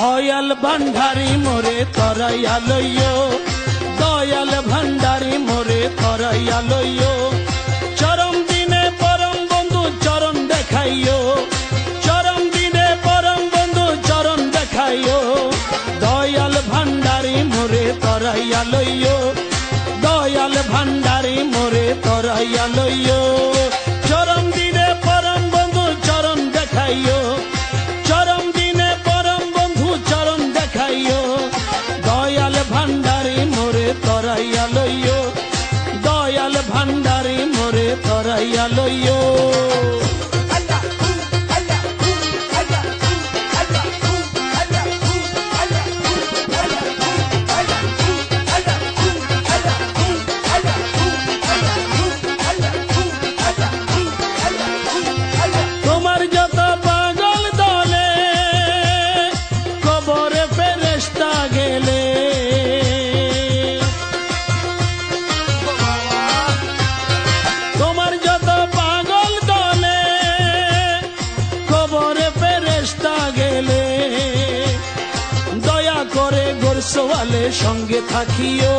দয়াল ভান্ডারি মোরে তরাইয়া লইও, দয়াল ভান্ডারি মোরে তরাইয়া লইও। চরম দিনে পরম বন্ধু চরণ দেখাইও, চরম দিনে পরম বন্ধু চরণ দেখাইও। দয়াল ভান্ডারি মোরে তরাইয়া লইও, দয়াল ভান্ডারি মোরে তরাইয়া লইও। চরম দিনে পরম বন্ধু চরণ দেখাইও, চরম দিনে পরম বন্ধু চরণ দেখাইও। দয়াল ভান্ডারি মোরে তরাইয়া লইও, দয়াল ভান্ডারি মোরে তরাইয়া লইও। তোমার যত পাগল দলে কবরে ফেরেশতা গেলে, তোমার যত পাগল দলে কবরে ফেরেশতা গেলে। দয়া করে গোরসওয়ালে সঙ্গে থাকিও,